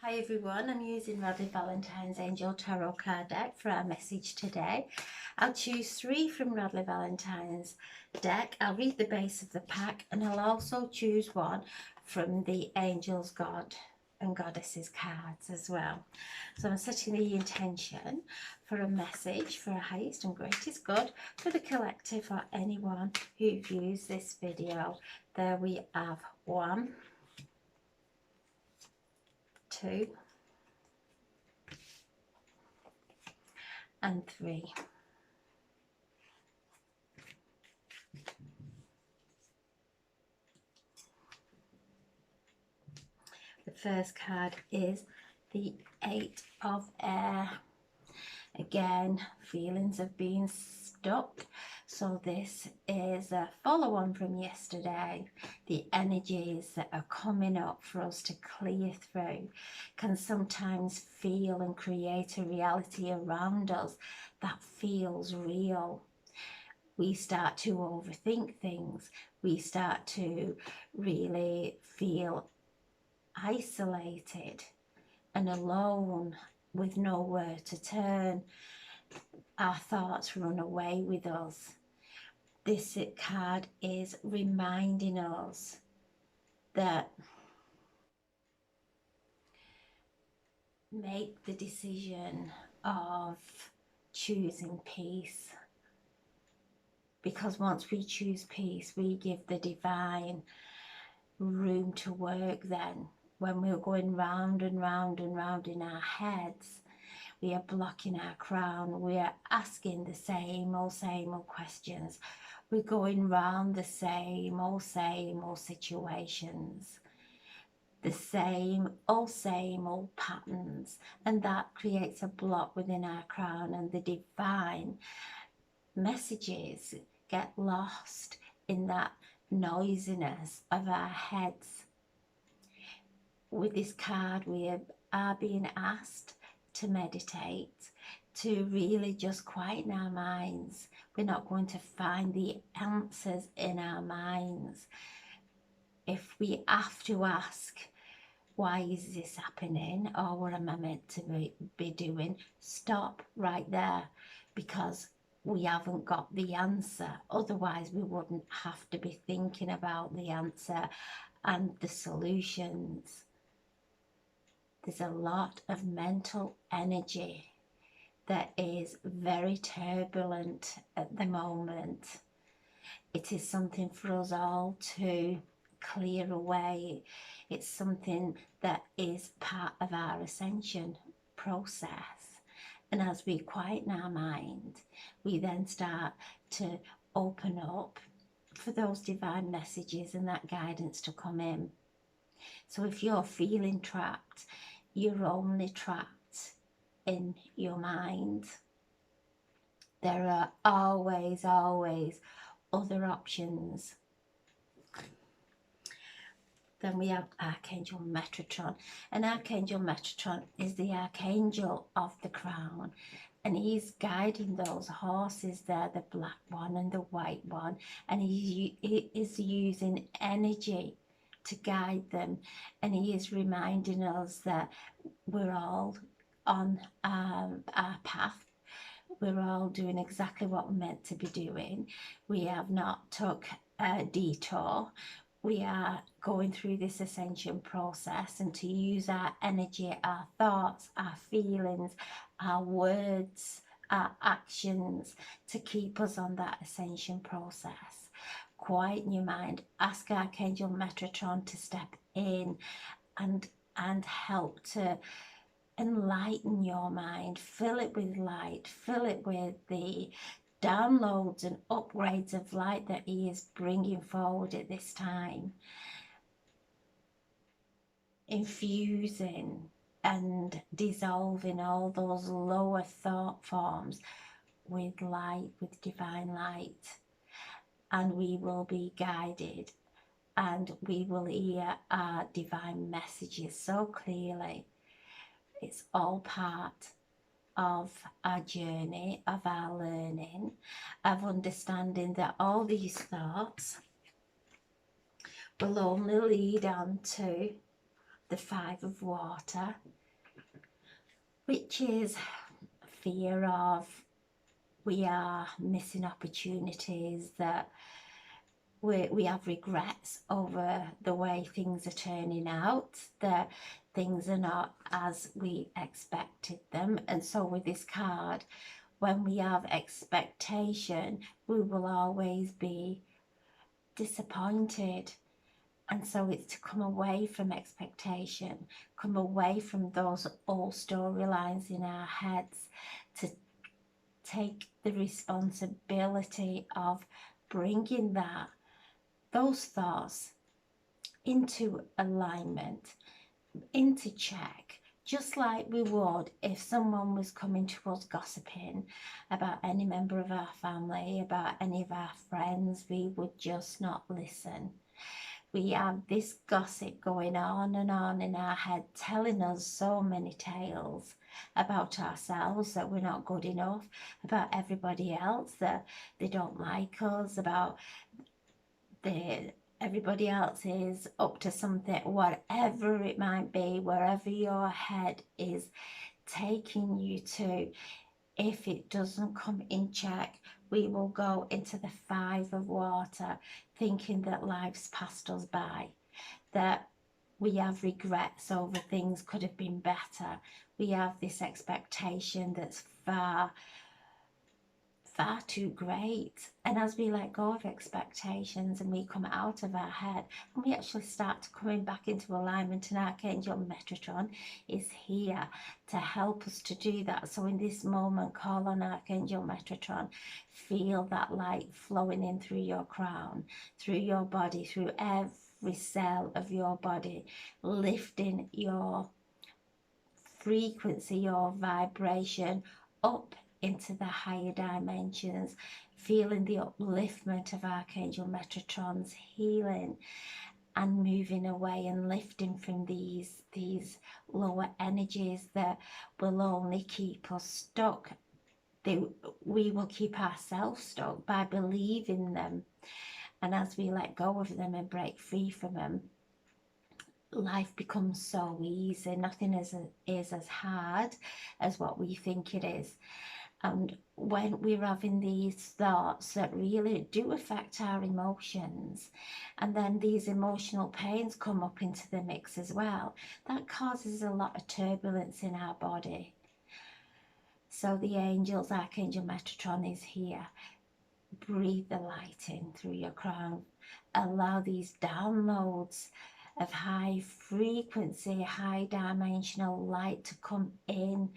Hi everyone, I'm using Radley Valentine's Angel Tarot card deck for our message today. I'll choose 3 from Radley Valentine's deck. I'll read the base of the pack and I'll also choose 1 from the Angels, God and Goddesses cards as well. So I'm setting the intention for a message for a highest and greatest good for the collective or anyone who views this video. There we have 1, 2 and 3. The first card is the 8 of Air. Again, feelings of being stuck. So this is a follow-on from yesterday. The energies that are coming up for us to clear through can sometimes feel and create a reality around us that feels real. We start to overthink things. We start to really feel isolated and alone with nowhere to turn. Our thoughts run away with us. This card is reminding us that make the decision of choosing peace, because once we choose peace, we give the divine room to work. Then when we're going round and round and round in our heads, we are blocking our crown. We are asking the same old questions. We're going round the same old situations, the same old patterns, and that creates a block within our crown, and the divine messages get lost in that noisiness of our heads. With this card, we are being asked to meditate, to really just quieten our minds. We're not going to find the answers in our minds. If we have to ask, why is this happening, or what am I meant to be doing, stop right there, because we haven't got the answer. Otherwise we wouldn't have to be thinking about the answer and the solutions. There's a lot of mental energy that is very turbulent at the moment. It is something for us all to clear away. It's something that is part of our ascension process. And as we quieten our mind, we then start to open up for those divine messages and that guidance to come in. So if you're feeling trapped, you're only trapped in your mind. There are always other options. Then we have Archangel Metrotron, and Archangel Metrotron is the Archangel of the crown, and he's guiding those horses there, the black one and the white one, and he is using energy to guide them, and he is reminding us that we're all on our path. We're all doing exactly what we're meant to be doing. We have not took a detour. We are going through this ascension process, and to use our energy, our thoughts, our feelings, our words, our actions to keep us on that ascension process. Quieten your mind. Ask Archangel Metrotron to step in and help to enlighten your mind. Fill it with light. Fill it with the downloads and upgrades of light that he is bringing forward at this time. Infusing and dissolving all those lower thought forms with light, with divine light. And we will be guided, and we will hear our divine messages so clearly. It's all part of our journey, of our learning, of understanding that all these thoughts will only lead on to the 5 of water, which is fear of we are missing opportunities, that we have regrets over the way things are turning out, that things are not as we expected them. And so with this card, when we have expectation, we will always be disappointed. And so it's to come away from expectation, come away from those old storylines in our heads, to take the responsibility of bringing those thoughts into alignment, into check, just like we would if someone was coming to us gossiping about any member of our family, about any of our friends. We would just not listen. We have this gossip going on and on in our head, telling us so many tales about ourselves, that we're not good enough, about everybody else, that they don't like us, about everybody else is up to something, whatever it might be, wherever your head is taking you to. If it doesn't come in check, we will go into the 5 of water, thinking that life's passed us by, that we have regrets over things could have been better. We have this expectation that's far too great. And as we let go of expectations and we come out of our head and we actually start to coming back into alignment, and Archangel Metrotron is here to help us to do that. So in this moment, call on Archangel Metrotron. Feel that light flowing in through your crown, through your body, through every cell of your body, lifting your frequency, your vibration up into the higher dimensions, feeling the upliftment of Archangel Metrotron's healing, and moving away and lifting from these lower energies that will only keep us stuck. We will keep ourselves stuck by believing them. And as we let go of them and break free from them, life becomes so easy. Nothing is as hard as what we think it is. And when we're having these thoughts that really do affect our emotions, and then these emotional pains come up into the mix as well, that causes a lot of turbulence in our body. So the angels, Archangel Metrotron is here. Breathe the light in through your crown. Allow these downloads of high frequency, high dimensional light to come in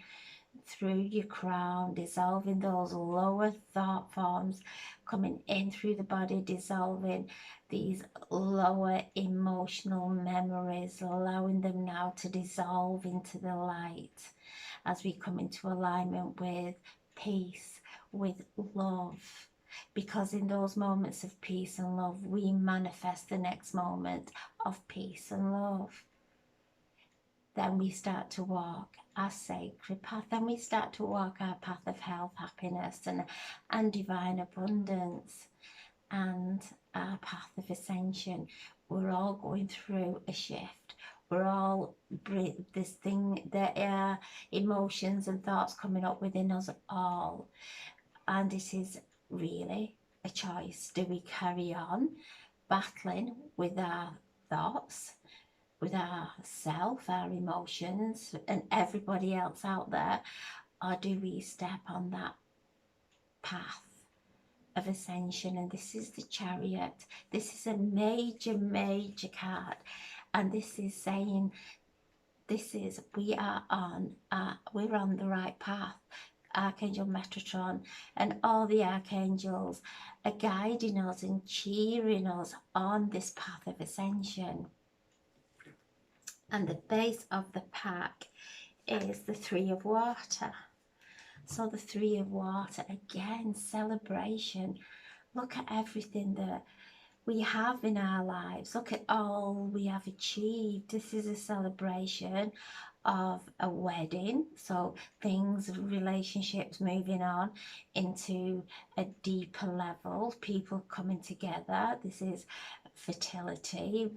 through your crown, dissolving those lower thought forms, coming in through the body, dissolving these lower emotional memories, allowing them now to dissolve into the light as we come into alignment with peace, with love. Because in those moments of peace and love, we manifest the next moment of peace and love. Then we start to walk our sacred path. Then we start to walk our path of health, happiness, and divine abundance, and our path of ascension. We're all going through a shift. We're all this thing, there are emotions and thoughts coming up within us all, and it is really a choice. Do we carry on battling with our thoughts, with ourself, our emotions, and everybody else out there, or do we step on that path of ascension? And this is the Chariot. This is a major card, and this is saying we're on the right path. Archangel Metrotron and all the archangels are guiding us and cheering us on this path of ascension. And the base of the pack is the 3 of water. So the 3 of water, again, celebration. Look at everything that we have in our lives. Look at all we have achieved. This is a celebration of a wedding. So things, relationships moving on into a deeper level. People coming together. This is fertility.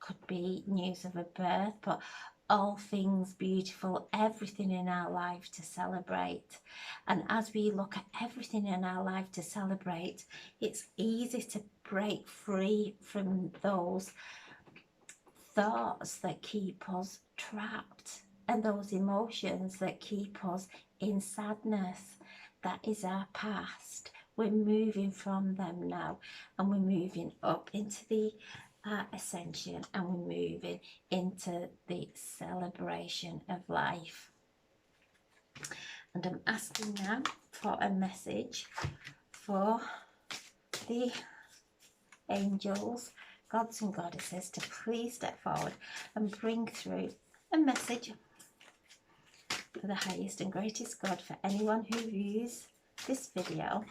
could be news of a birth, but all things beautiful, everything in our life to celebrate. And as we look at everything in our life to celebrate, it's easy to break free from those thoughts that keep us trapped and those emotions that keep us in sadness. That is our past. We're moving from them now, and we're moving up into the ascension, and we're moving into the celebration of life. And I'm asking now for a message for the angels, gods and goddesses, to please step forward and bring through a message for the highest and greatest God for anyone who views this video.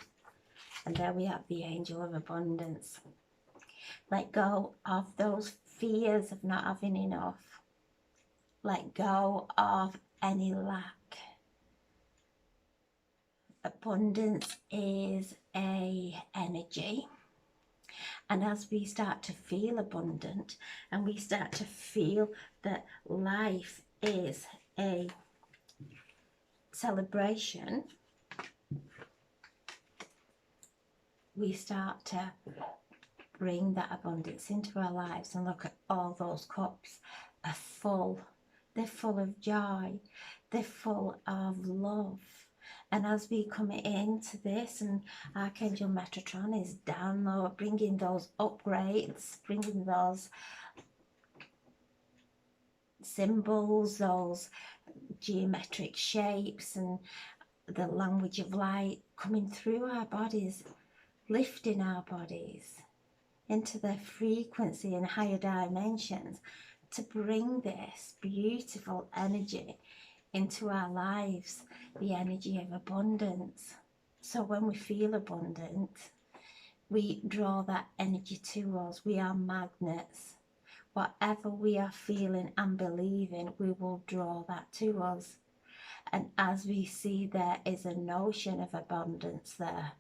And there we have the angel of abundance. Let go of those fears of not having enough. Let go of any lack. Abundance is a energy. And as we start to feel abundant, and we start to feel that life is a celebration, we start to bring that abundance into our lives and look at all those cups are full. They're full of joy. They're full of love. And as we come into this, and Archangel Metrotron is download, bringing those upgrades, bringing those symbols, those geometric shapes, and the language of light coming through our bodies, lifting our bodies into their frequency and higher dimensions to bring this beautiful energy into our lives, the energy of abundance. So when we feel abundant, we draw that energy to us. We are magnets. Whatever we are feeling and believing, we will draw that to us. And as we see, there is a notion of abundance there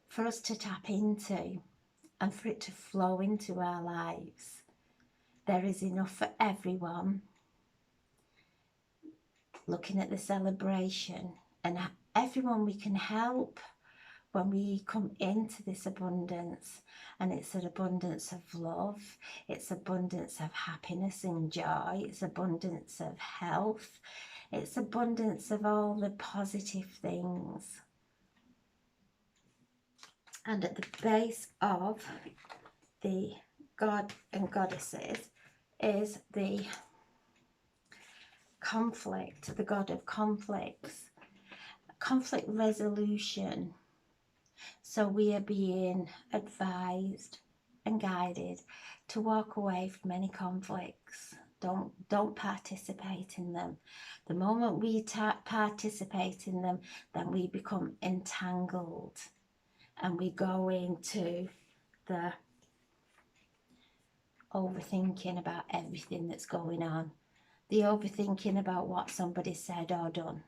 for us to tap into and for it to flow into our lives. There is enough for everyone. Looking at the celebration and everyone we can help when we come into this abundance, and it's an abundance of love, it's abundance of happiness and joy, it's abundance of health, it's abundance of all the positive things. And at the base of the God and goddesses is the conflict, the god of conflicts, conflict resolution. So we are being advised and guided to walk away from any conflicts. Don't participate in them. The moment we participate in them, then we become entangled and we go into the overthinking about everything that's going on, the overthinking about what somebody said or done,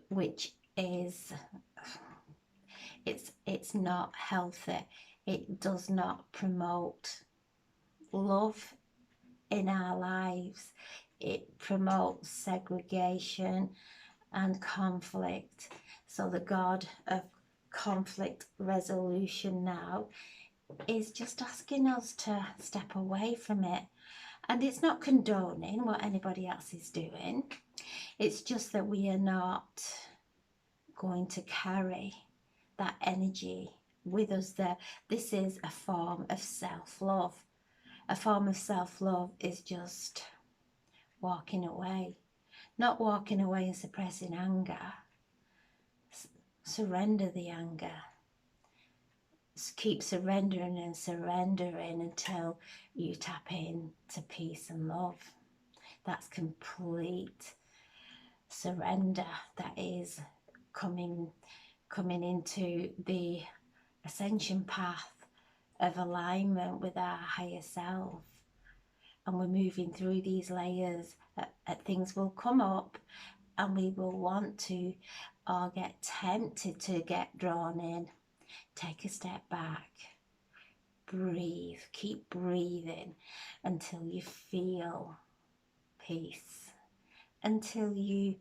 which is, it's not healthy. It does not promote love in our lives. It promotes segregation and conflict. So the God of conflict resolution now is just asking us to step away from it. And it's not condoning what anybody else is doing. It's just that we are not going to carry that energy with us there. This is a form of self-love. A form of self-love is just walking away. Not walking away and suppressing anger. Surrender the anger. Keep surrendering and surrendering until you tap into peace and love. That's complete surrender. That is coming into the ascension path of alignment with our higher self. And we're moving through these layers. Things will come up and we will want to, or get tempted to get drawn in. Take a step back. breathe. Keep breathing until you feel peace, until you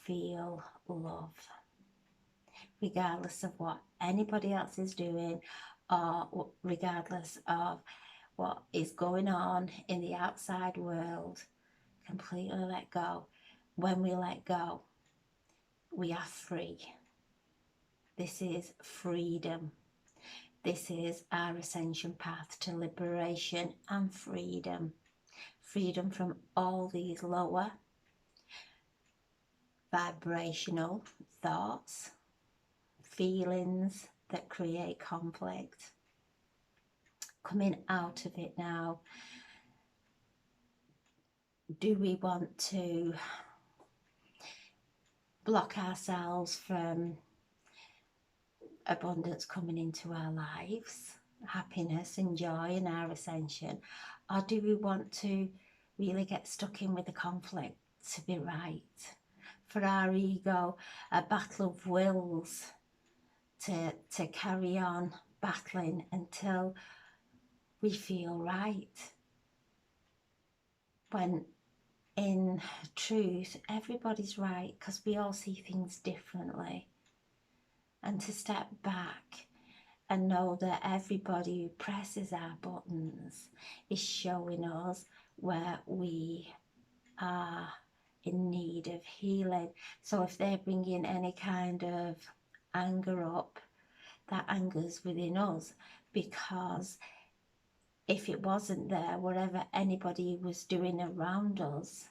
feel love, regardless of what anybody else is doing, or regardless of what is going on in the outside world. Completely let go. When we let go, we are free. This is freedom. This is our ascension path to liberation and freedom. Freedom from all these lower vibrational thoughts, feelings that create conflict. Coming out of it now. Do we want to block ourselves from abundance coming into our lives, happiness and joy in our ascension? Or do we want to really get stuck in with the conflict to be right? For our ego, a battle of wills to carry on battling until we feel right. When in truth, everybody's right, because we all see things differently. And to step back and know that everybody who presses our buttons is showing us where we are in need of healing. So if they're bringing any kind of anger up, that anger's within us, because if it wasn't there, whatever anybody was doing around us,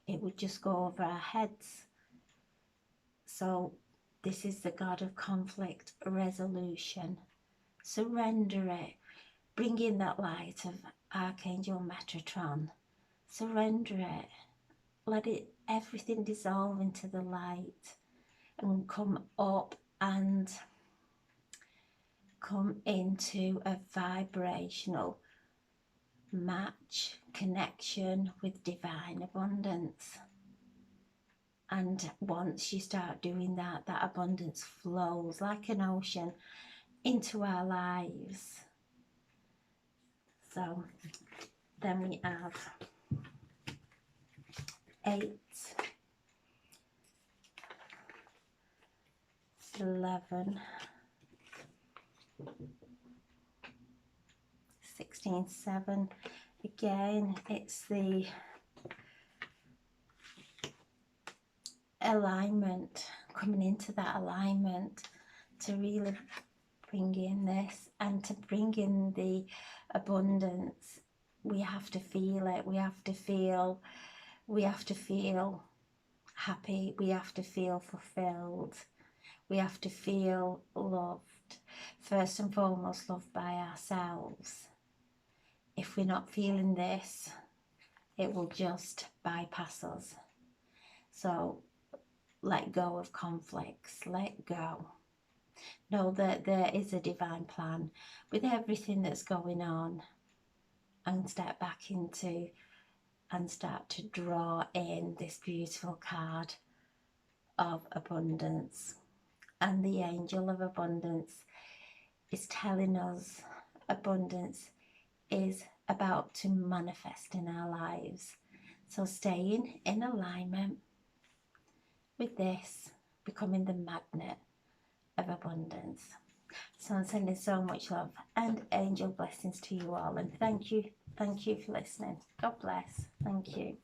it would just go over our heads. So this is the God of conflict resolution. Surrender it. Bring in that light of Archangel Metrotron. Surrender it. Let it, everything dissolve into the light and come up and come into a vibrational match, connection with divine abundance. And once you start doing that, that abundance flows like an ocean into our lives. So then we have 8, 11, 16, 7. Again, it's the alignment, coming into that alignment to really bring in this and to bring in the abundance. We have to feel it. We have to feel happy. We have to feel fulfilled. We have to feel loved. First and foremost, loved by ourselves. If we're not feeling this, it will just bypass us. So let go of conflicts. Let go. Know that there is a divine plan with everything that's going on, and step back into and start to draw in this beautiful card of abundance. And the angel of abundance is telling us abundance is about to manifest in our lives. So staying in alignment with this, becoming the magnet of abundance. So I'm sending so much love and angel blessings to you all, and thank you for listening. God bless. Thank you.